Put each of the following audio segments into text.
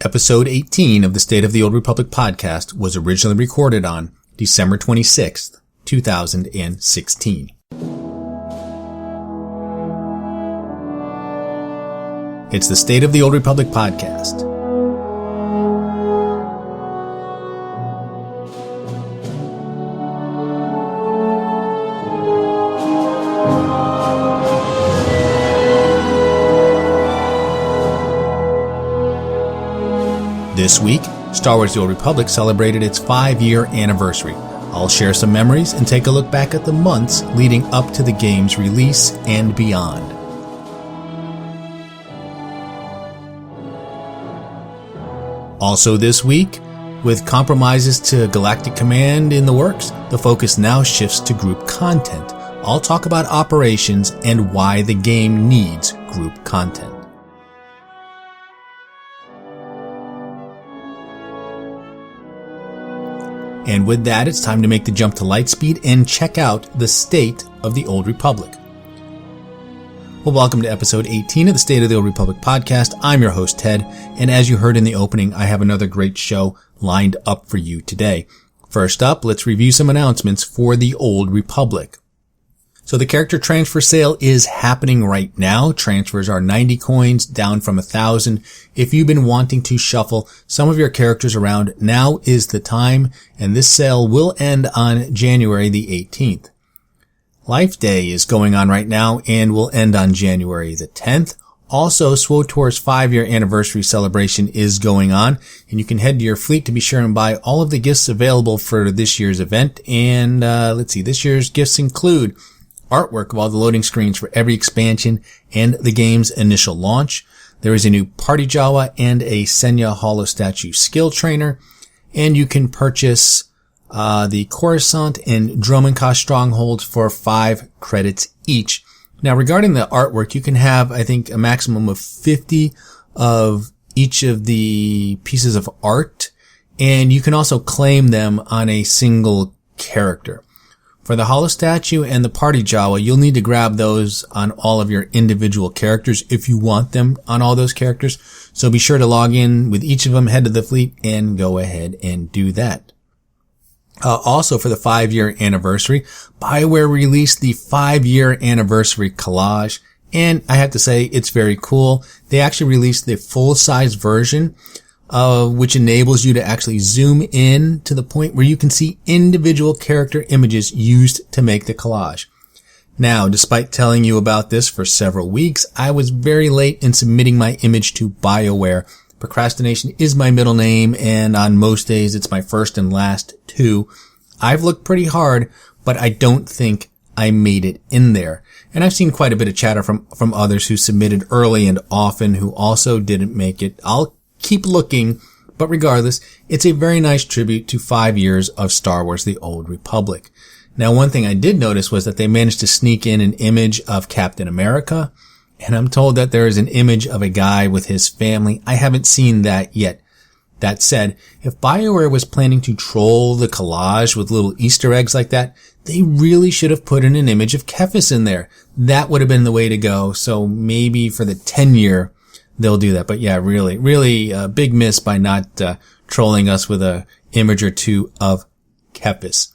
Episode 18 of the State of the Old Republic podcast was originally recorded on December 26th, 2016. It's the State of the Old Republic podcast. This week, Star Wars The Old Republic celebrated its 5-year anniversary. I'll share some memories and take a look back at the months leading up to the game's release and beyond. Also this week, with compromises to Galactic Command in the works, the focus now shifts to group content. I'll talk about operations and why the game needs group content. And with that, it's time to make the jump to Lightspeed and check out the State of the Old Republic. Well, welcome to episode 18 of the State of the Old Republic podcast. I'm your host, Ted, and as you heard in the opening, I have another great show lined up for you today. First up, let's review some announcements for the Old Republic. So the character transfer sale is happening right now. Transfers are 90 coins, down from 1,000. If you've been wanting to shuffle some of your characters around, now is the time, and this sale will end on January the 18th. Life Day is going on right now and will end on January the 10th. Also, SWTOR's 5-year anniversary celebration is going on, and you can head to your fleet to be sure and buy all of the gifts available for this year's event. And this year's gifts include artwork of all the loading screens for every expansion and the game's initial launch. There is a new Party Jawa and a Senya Holo Statue skill trainer, and you can purchase the Coruscant and Dromankah strongholds for 5 credits each. Now, regarding the artwork, you can have, I think, a maximum of 50 of each of the pieces of art, and you can also claim them on a single character. For the Holo Statue and the Party Jawa, you'll need to grab those on all of your individual characters if you want them on all those characters. So be sure to log in with each of them, head to the fleet, and go ahead and do that. Also, for the 5-year anniversary, BioWare released the 5-year anniversary collage, and I have to say it's very cool. They actually released the full-size version, which enables you to actually zoom in to the point where you can see individual character images used to make the collage. Now, despite telling you about this for several weeks, I was very late in submitting my image to BioWare. Procrastination is my middle name, and on most days it's my first and last two. I've looked pretty hard, but I don't think I made it in there. And I've seen quite a bit of chatter from others who submitted early and often who also didn't make it. I'll keep looking, but regardless, it's a very nice tribute to 5 years of Star Wars The Old Republic. Now, one thing I did notice was that they managed to sneak in an image of Captain America, and I'm told that there is an image of a guy with his family. I haven't seen that yet. That said, if BioWare was planning to troll the collage with little Easter eggs like that, they really should have put in an image of Kefis in there. That would have been the way to go, so maybe for the 10-year they'll do that. But yeah, really big miss by not trolling us with a image or two of Kefis.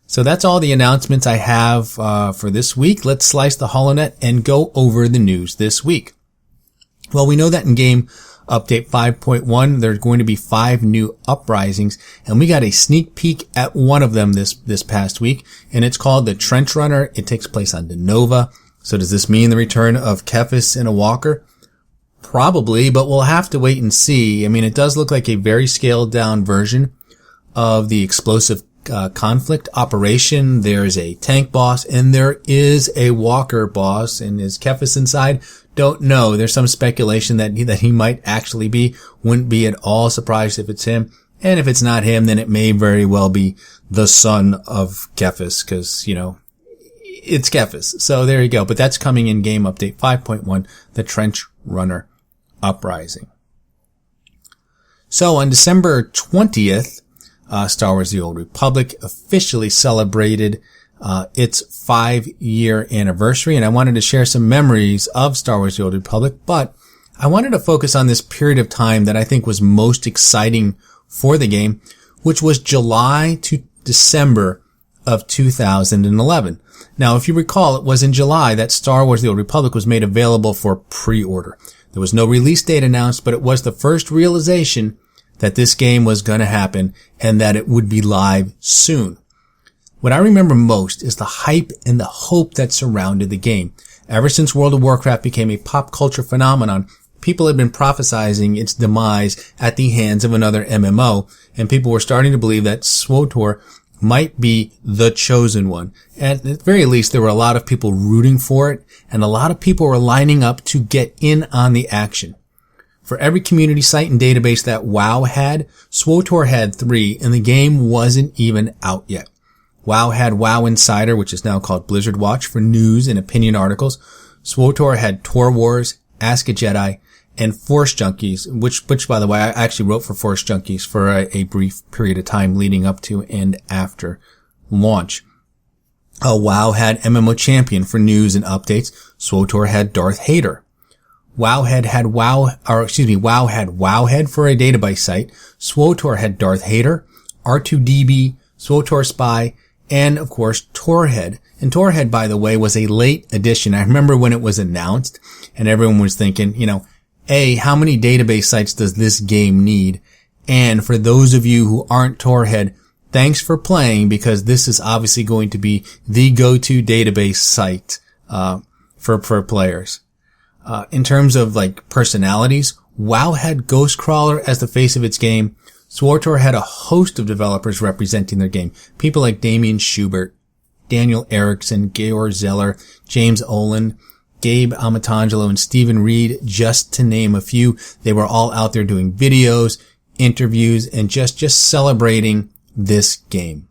So that's all the announcements I have for this week. Let's slice the HoloNet and go over the news this week. Well, we know that in game update 5.1, there's going to be 5 new uprisings, and we got a sneak peek at one of them this past week, and it's called the Trench Runner. It takes place on Denova. So does this mean the return of Kefis and a walker? Probably, but we'll have to wait and see. I mean, it does look like a very scaled down version of the explosive conflict operation. There's a tank boss and there is a walker boss. And is Kefis inside? Don't know. There's some speculation that he might actually be. Wouldn't be at all surprised if it's him. And if it's not him, then it may very well be the son of Kefis, because, it's Kefis. So there you go. But that's coming in game update 5.1, the Trench Runner Uprising. So on December 20th, Star Wars The Old Republic officially celebrated its 5-year anniversary, and I wanted to share some memories of Star Wars The Old Republic, but I wanted to focus on this period of time that I think was most exciting for the game, which was July to December of 2011. Now, if you recall, it was in July that Star Wars: The Old Republic was made available for pre-order. There was no release date announced, but it was the first realization that this game was going to happen and that it would be live soon. What I remember most is the hype and the hope that surrounded the game. Ever since World of Warcraft became a pop culture phenomenon, people had been prophesizing its demise at the hands of another MMO, and people were starting to believe that SWTOR might be the chosen one. At the very least, there were a lot of people rooting for it, and a lot of people were lining up to get in on the action. For every community site and database that WoW had, SWTOR had 3, and the game wasn't even out yet. WoW had WoW Insider, which is now called Blizzard Watch, for news and opinion articles. SWTOR had Tor Wars, Ask a Jedi, and Force Junkies, which by the way, I actually wrote for Force Junkies for a brief period of time leading up to and after launch. WoW had MMO Champion for news and updates. SWTOR had Darth Hader. WoW had Wowhead for a database site. SWTOR had Darth Hader, R2DB, SWTOR Spy, and of course Torhead. And Torhead, by the way, was a late addition. I remember when it was announced and everyone was thinking, how many database sites does this game need? And for those of you who aren't Torhead, thanks for playing, because this is obviously going to be the go-to database site, for players. In terms of personalities, WoW had Ghostcrawler as the face of its game. SWTOR had a host of developers representing their game. People like Damian Schubert, Daniel Erickson, Georg Zeller, James Olin, Gabe Amatangelo, and Stephen Reed, just to name a few. They were all out there doing videos, interviews, and just celebrating this game.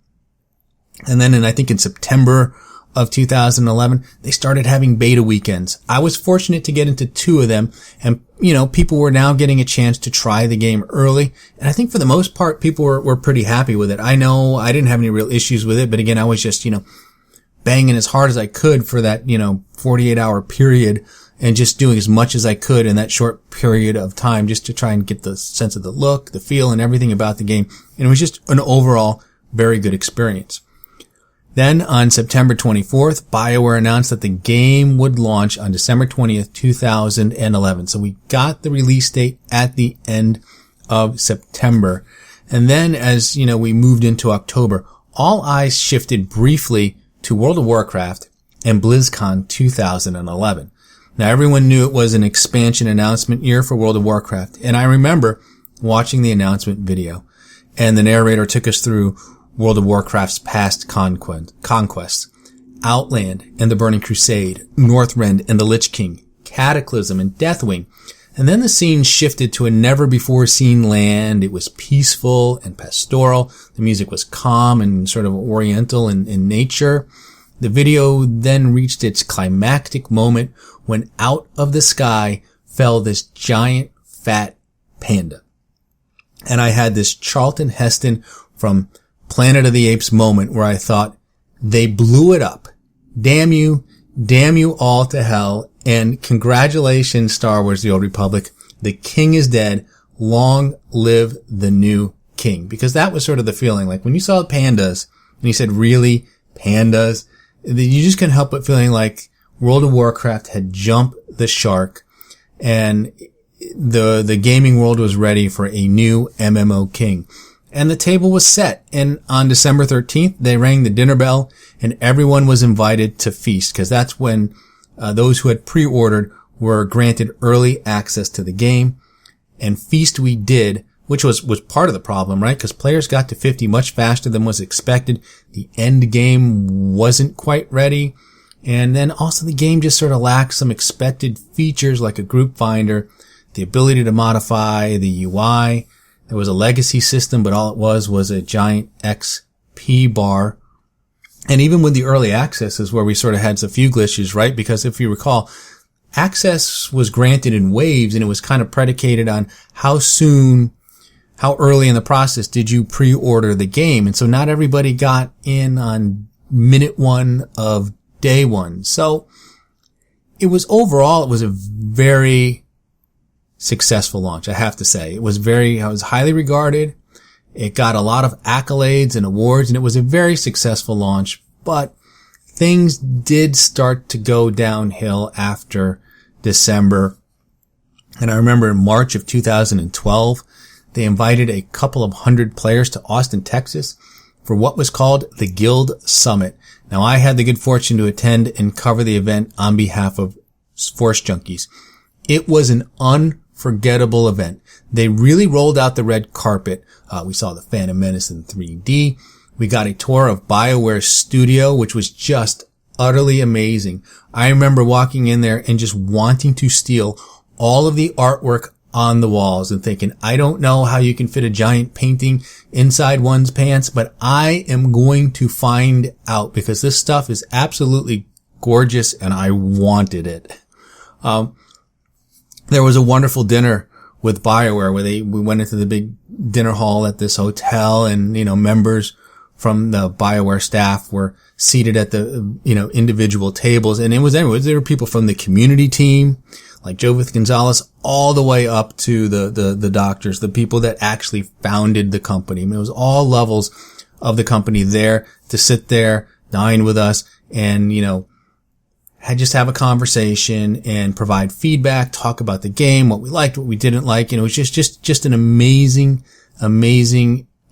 And then I think in September of 2011, they started having beta weekends. I was fortunate to get into 2 of them, and people were now getting a chance to try the game early, and I think for the most part people were pretty happy with it. I know I didn't have any real issues with it, but again, I was just banging as hard as I could for that 48-hour period, and just doing as much as I could in that short period of time just to try and get the sense of the look, the feel, and everything about the game. And it was just an overall very good experience. Then on September 24th, BioWare announced that the game would launch on December 20th, 2011. So we got the release date at the end of September. And then as, we moved into October, all eyes shifted briefly to World of Warcraft and BlizzCon 2011. Now everyone knew it was an expansion announcement year for World of Warcraft. And I remember watching the announcement video, and the narrator took us through World of Warcraft's past conquests, Outland and the Burning Crusade, Northrend and the Lich King, Cataclysm and Deathwing. And then the scene shifted to a never-before-seen land. It was peaceful and pastoral. The music was calm and sort of oriental in nature. The video then reached its climactic moment when out of the sky fell this giant, fat panda. And I had this Charlton Heston from Planet of the Apes moment where I thought, they blew it up. Damn you all to hell, and congratulations, Star Wars: The Old Republic. The king is dead. Long live the new king. Because that was sort of the feeling, like when you saw pandas, and you said, really? Pandas? You just couldn't help but feeling like World of Warcraft had jumped the shark, and the gaming world was ready for a new MMO king. And the table was set, and on December 13th, they rang the dinner bell, and everyone was invited to feast, because that's when those who had pre-ordered were granted early access to the game. And feast we did, which was part of the problem, right? Because players got to 50 much faster than was expected. The end game wasn't quite ready. And then also the game just sort of lacked some expected features like a group finder, the ability to modify the UI. There was a legacy system, but all it was a giant XP bar. And even with the early access is where we sort of had a few glitches, right? Because if you recall, access was granted in waves, and it was kind of predicated on how early in the process did you pre-order the game. And so not everybody got in on minute 1 of day 1. So it was a very successful launch, I have to say. I was highly regarded. It got a lot of accolades and awards, and it was a very successful launch, but things did start to go downhill after December. And I remember in March of 2012, they invited a couple of hundred players to Austin, Texas for what was called the Guild Summit. Now, I had the good fortune to attend and cover the event on behalf of Force Junkies. It was an unforgettable event. They really rolled out the red carpet. We saw the Phantom Menace in 3D. We got a tour of BioWare's studio, which was just utterly amazing. I remember walking in there and just wanting to steal all of the artwork on the walls and thinking, I don't know how you can fit a giant painting inside one's pants, but I am going to find out because this stuff is absolutely gorgeous and I wanted it. There was a wonderful dinner with BioWare where we went into the big dinner hall at this hotel, and, members from the BioWare staff were seated at the, individual tables. And there were people from the community team, like Jovith Gonzalez, all the way up to the doctors, the people that actually founded the company. I mean, it was all levels of the company there to sit there, dine with us, and, just have a conversation and provide feedback, talk about the game, what we liked, what we didn't like. It was just an amazing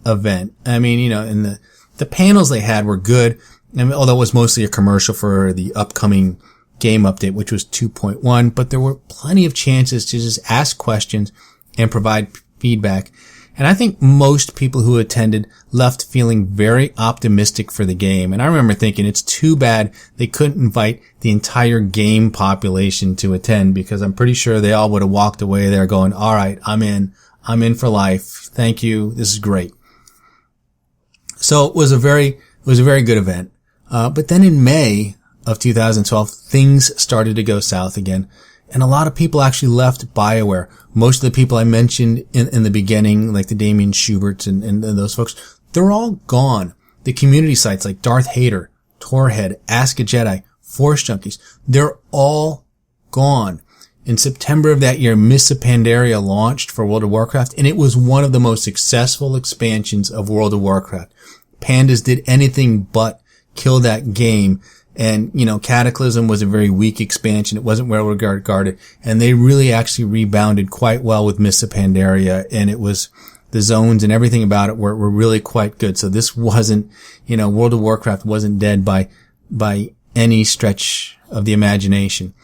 event. I mean, and the panels they had were good. I mean, although it was mostly a commercial for the upcoming game update, which was 2.1, but there were plenty of chances to just ask questions and provide feedback. And I think most people who attended left feeling very optimistic for the game. And I remember thinking it's too bad they couldn't invite the entire game population to attend, because I'm pretty sure they all would have walked away there going, all right, I'm in for life. Thank you. This is great. So it was a very good event. But then in May of 2012, things started to go south again. And a lot of people actually left BioWare. Most of the people I mentioned in the beginning, like the Damien Schuberts and those folks, they're all gone. The community sites like Darth Hater, Torhead, Ask a Jedi, Force Junkies, they're all gone. In September of that year, Mists of Pandaria launched for World of Warcraft, and it was one of the most successful expansions of World of Warcraft. Pandas did anything but kill that game. And, Cataclysm was a very weak expansion. It wasn't well regarded. And they really actually rebounded quite well with Mists of Pandaria. And it was, the zones and everything about it were really quite good. So this wasn't, World of Warcraft wasn't dead by any stretch of the imagination.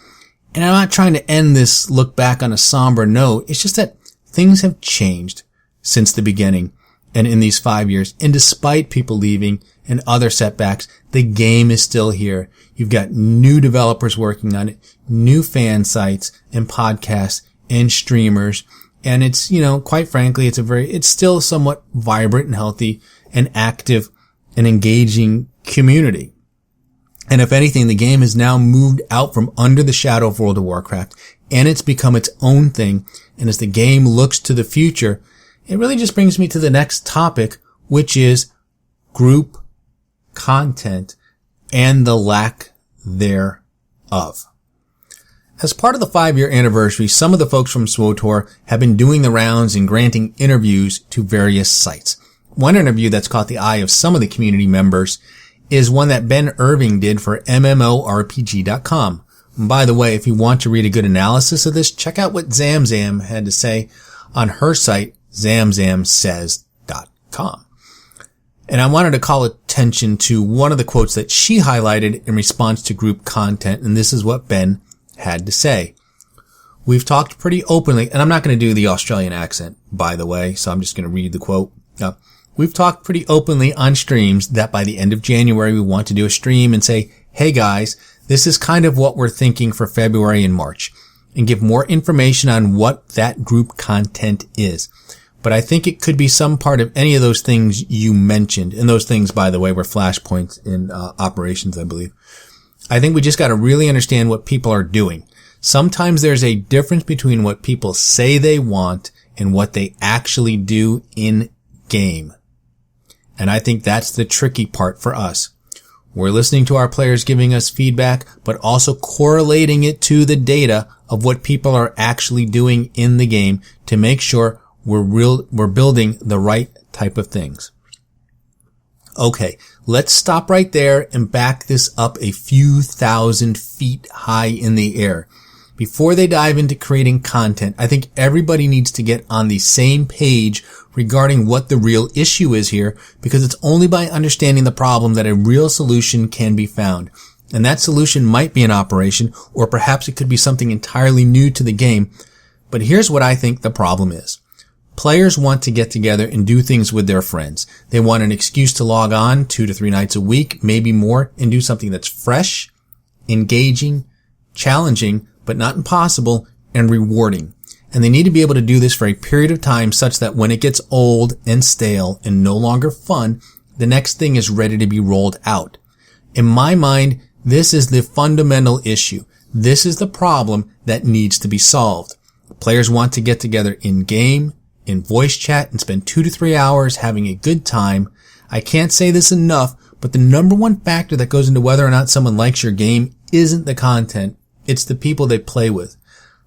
And I'm not trying to end this look back on a somber note. It's just that things have changed since the beginning and in these 5 years. And despite people leaving and other setbacks, the game is still here. You've got new developers working on it, new fan sites and podcasts and streamers. And it's, quite frankly, it's still somewhat vibrant and healthy and active and engaging community. And if anything, the game has now moved out from under the shadow of World of Warcraft, and it's become its own thing. And as the game looks to the future, it really just brings me to the next topic, which is group content and the lack thereof. As part of the 5-year anniversary, some of the folks from SWTOR have been doing the rounds and granting interviews to various sites. One interview that's caught the eye of some of the community members is one that Ben Irving did for MMORPG.com. And by the way, if you want to read a good analysis of this, check out what Zamzam had to say on her site, zamzamsays.com. And I wanted to call attention to one of the quotes that she highlighted in response to group content, and this is what Ben had to say. We've talked pretty openly, and I'm not going to do the Australian accent, by the way, so I'm just going to read the quote. We've talked pretty openly on streams that by the end of January we want to do a stream and say, hey guys, this is kind of what we're thinking for February and March, and give more information on what that group content is. But I think it could be some part of any of those things you mentioned. And those things, by the way, were flashpoints in operations, I believe. I think we just got to really understand what people are doing. Sometimes there's a difference between what people say they want and what they actually do in game. And I think that's the tricky part for us. We're listening to our players giving us feedback, but also correlating it to the data of what people are actually doing in the game to make sure we're building the right type of things. Okay, let's stop right there and back this up a few thousand feet high in the air. Before they dive into creating content, I think everybody needs to get on the same page regarding what the real issue is here, because it's only by understanding the problem that a real solution can be found. And that solution might be an operation, or perhaps it could be something entirely new to the game. But here's what I think the problem is. Players want to get together and do things with their friends. They want an excuse to log on 2 to 3 nights a week, maybe more, and do something that's fresh, engaging, challenging, but not impossible, and rewarding. And they need to be able to do this for a period of time such that when it gets old and stale and no longer fun, the next thing is ready to be rolled out. In my mind, this is the fundamental issue. This is the problem that needs to be solved. Players want to get together in game, in voice chat, and spend 2 to 3 hours having a good time. I can't say this enough, but the number one factor that goes into whether or not someone likes your game isn't the content. It's the people they play with.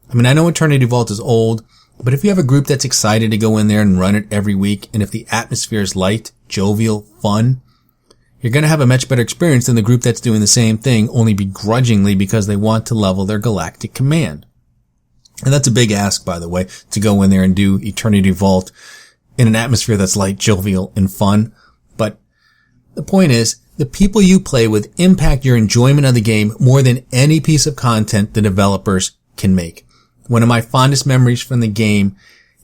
I mean, I know Eternity Vault is old, but if you have a group that's excited to go in there and run it every week, and if the atmosphere is light, jovial, fun, you're going to have a much better experience than the group that's doing the same thing, only begrudgingly because they want to level their galactic command. And that's a big ask, by the way, to go in there and do Eternity Vault in an atmosphere that's light, jovial, and fun. But the point is, the people you play with impact your enjoyment of the game more than any piece of content the developers can make. One of my fondest memories from the game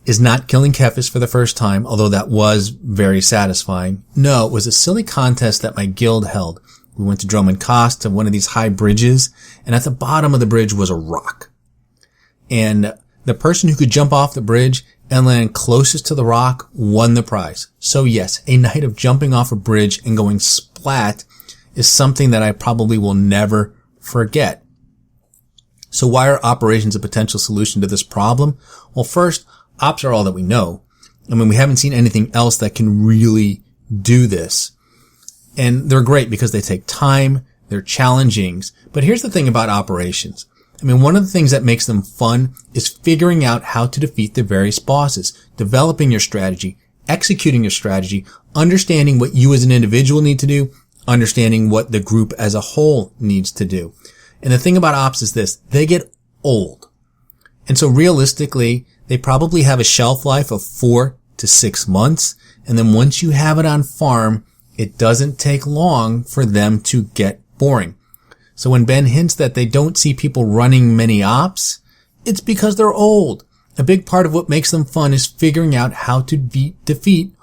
is not killing Kephis for the first time, although that was very satisfying. No, it was a silly contest that my guild held. We went to Drummond Cost to one of these high bridges, and at the bottom of the bridge was a rock. And the person who could jump off the bridge and land closest to the rock won the prize. So yes, a night of jumping off a bridge and going splat is something that I probably will never forget. So why are operations a potential solution to this problem? Well, first, ops are all that we know. I mean, we haven't seen anything else that can really do this. And they're great because they take time, they're challenging. But here's the thing about operations. I mean, one of the things that makes them fun is figuring out how to defeat the various bosses, developing your strategy, executing your strategy, understanding what you as an individual need to do, understanding what the group as a whole needs to do. And the thing about ops is this, they get old. And so realistically, they probably have a shelf life of 4 to 6 months. And then once you have it on farm, it doesn't take long for them to get boring. So when Ben hints that they don't see people running many ops, it's because they're old. A big part of what makes them fun is figuring out how to defeat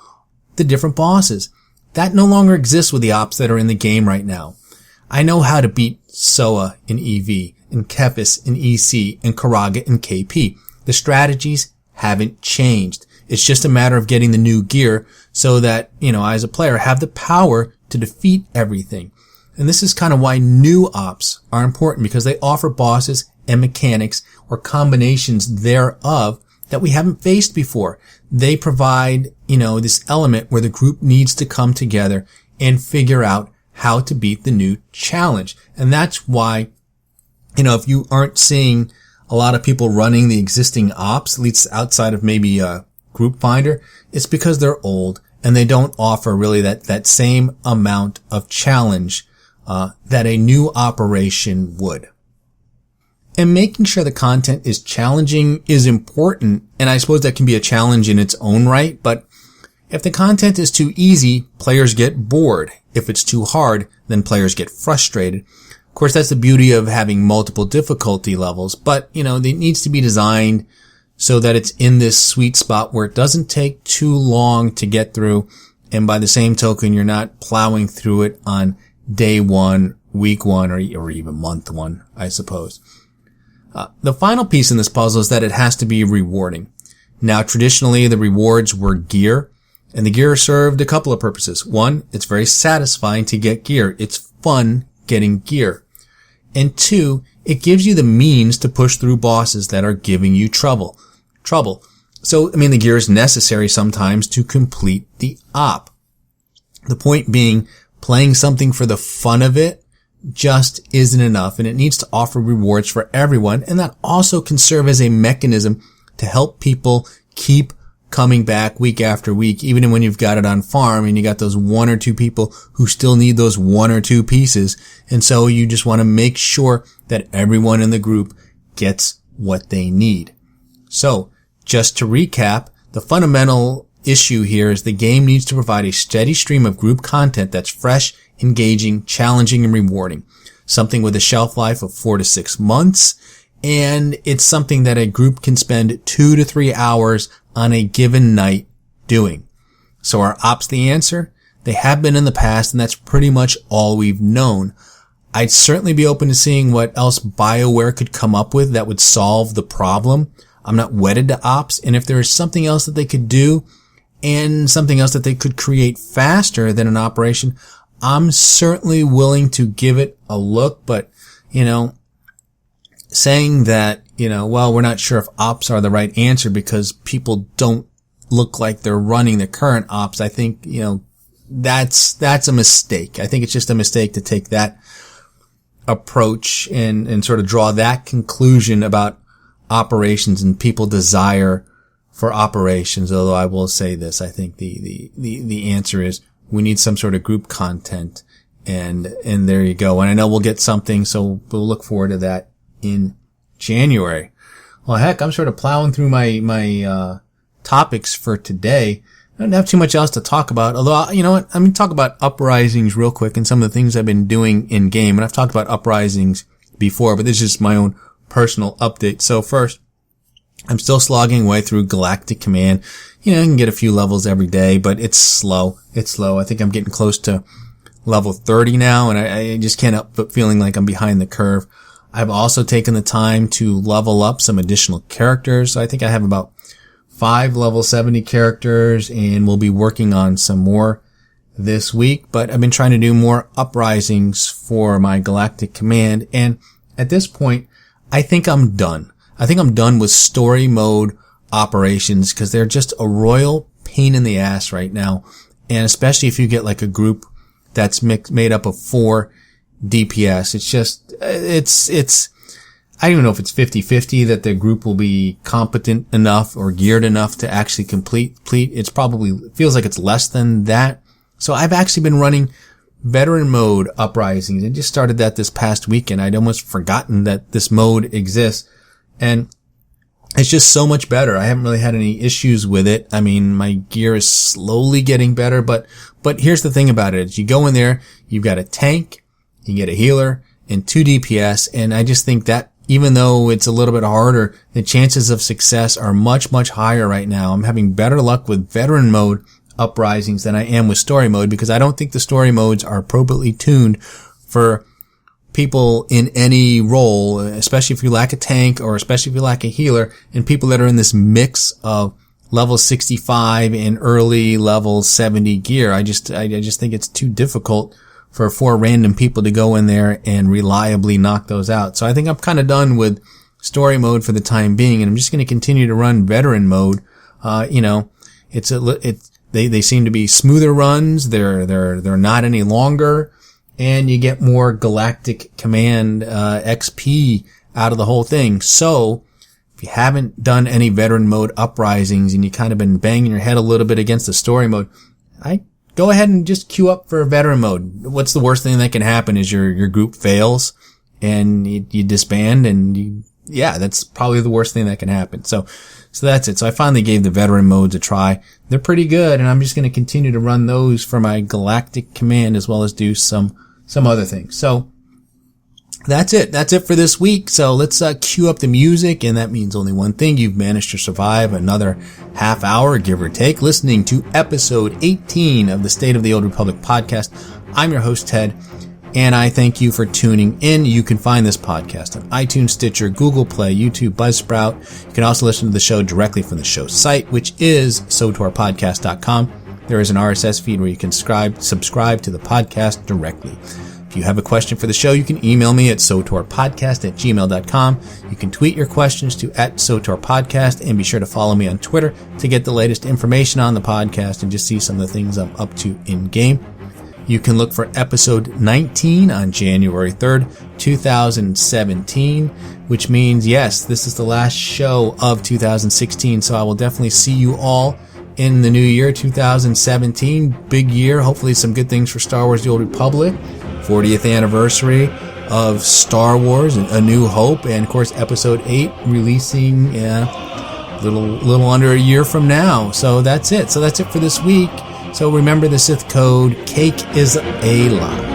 the different bosses. That no longer exists with the ops that are in the game right now. I know how to beat SOA in EV, and Kephis in EC, and Karaga in KP. The strategies haven't changed. It's just a matter of getting the new gear so that, I as a player have the power to defeat everything. And this is kind of why new ops are important, because they offer bosses and mechanics or combinations thereof that we haven't faced before. They provide, this element where the group needs to come together and figure out how to beat the new challenge. And that's why, if you aren't seeing a lot of people running the existing ops, at least outside of maybe Group Finder, it's because they're old and they don't offer really that same amount of challenge that a new operation would. And making sure the content is challenging is important, and I suppose that can be a challenge in its own right, but if the content is too easy, players get bored. If it's too hard, then players get frustrated. Of course, that's the beauty of having multiple difficulty levels, but, it needs to be designed so that it's in this sweet spot where it doesn't take too long to get through, and by the same token, you're not plowing through it on day 1, week 1, or even month 1, I suppose. The final piece in this puzzle is that it has to be rewarding. Now, traditionally, the rewards were gear, and the gear served a couple of purposes. One, it's very satisfying to get gear. It's fun getting gear. And 2, it gives you the means to push through bosses that are giving you trouble. So, the gear is necessary sometimes to complete the op. The point being, Playing something for the fun of it just isn't enough, and it needs to offer rewards for everyone, and that also can serve as a mechanism to help people keep coming back week after week, even when you've got it on farm and you got those one or two people who still need those one or two pieces. And so you just want to make sure that everyone in the group gets what they need. So just to recap, the fundamental issue here is the game needs to provide a steady stream of group content that's fresh, engaging, challenging, and rewarding. Something with a shelf life of 4 to 6 months. And it's something that a group can spend 2 to 3 hours on a given night doing. So are ops the answer? They have been in the past, and that's pretty much all we've known. I'd certainly be open to seeing what else BioWare could come up with that would solve the problem. I'm not wedded to ops, and if there is something else that they could do and something else that they could create faster than an operation, I'm certainly willing to give it a look. But, saying that, well, we're not sure if ops are the right answer because people don't look like they're running the current ops, I think, that's a mistake. I think it's just a mistake to take that approach and sort of draw that conclusion about operations and people desire for operations. Although I will say this, I think the answer is we need some sort of group content, and there you go. And I know we'll get something, so we'll look forward to that in January. Well, heck, I'm sort of plowing through my topics for today. I don't have too much else to talk about, although, you know what, I'm going to talk about uprisings real quick and some of the things I've been doing in game. And I've talked about uprisings before, but this is just my own personal update. So first, I'm still slogging away through Galactic Command. I can get a few levels every day, but it's slow. I think I'm getting close to level 30 now, and I just can't help but feeling like I'm behind the curve. I've also taken the time to level up some additional characters. So I think I have about 5 level 70 characters, and we'll be working on some more this week. But I've been trying to do more uprisings for my Galactic Command. And at this point, I think I'm done. I think I'm done with story mode operations because they're just a royal pain in the ass right now. And especially if you get like a group that's made up of 4 DPS. It's I don't even know if it's 50-50 that the group will be competent enough or geared enough to actually complete. It's probably, feels like it's less than that. So I've actually been running veteran mode uprisings. I just started that this past weekend. I'd almost forgotten that this mode exists, and it's just so much better. I haven't really had any issues with it. I mean, my gear is slowly getting better, but here's the thing about it. Is you go in there, you've got a tank, you get a healer, and 2 DPS, and I just think that even though it's a little bit harder, the chances of success are much, much higher right now. I'm having better luck with veteran mode uprisings than I am with story mode because I don't think the story modes are appropriately tuned for people in any role, especially if you lack a tank or especially if you lack a healer, and people that are in this mix of level 65 and early level 70 gear. I just think it's too difficult for 4 random people to go in there and reliably knock those out. So I think I'm kind of done with story mode for the time being, and I'm just going to continue to run veteran mode. They seem to be smoother runs. They're not any longer, and you get more Galactic Command XP out of the whole thing. So if you haven't done any veteran mode uprisings and you kind of been banging your head a little bit against the story mode, go ahead and just queue up for veteran mode. What's the worst thing that can happen is your group fails and you disband, and that's probably the worst thing that can happen. So that's it. So I finally gave the veteran modes a try. They're pretty good, and I'm just going to continue to run those for my Galactic Command as well as do some other things. So that's it. That's it for this week. So let's cue up the music, and that means only one thing. You've managed to survive another half hour, give or take, listening to episode 18 of the State of the Old Republic podcast. I'm your host, Ted, and I thank you for tuning in. You can find this podcast on iTunes, Stitcher, Google Play, YouTube, Buzzsprout. You can also listen to the show directly from the show site, which is SOTORpodcast.com. There is an RSS feed where you can subscribe to the podcast directly. If you have a question for the show, you can email me at sotorpodcast@gmail.com. You can tweet your questions to @SOTORpodcast, and be sure to follow me on Twitter to get the latest information on the podcast and just see some of the things I'm up to in game. You can look for episode 19 on January 3rd, 2017, which means, yes, this is the last show of 2016, so I will definitely see you all in the new year, 2017. Big year, hopefully some good things for Star Wars The Old Republic, 40th anniversary of Star Wars, A New Hope, and of course episode 8 releasing little under a year from now. So that's it for this week. So remember the Sith code, cake is a lie.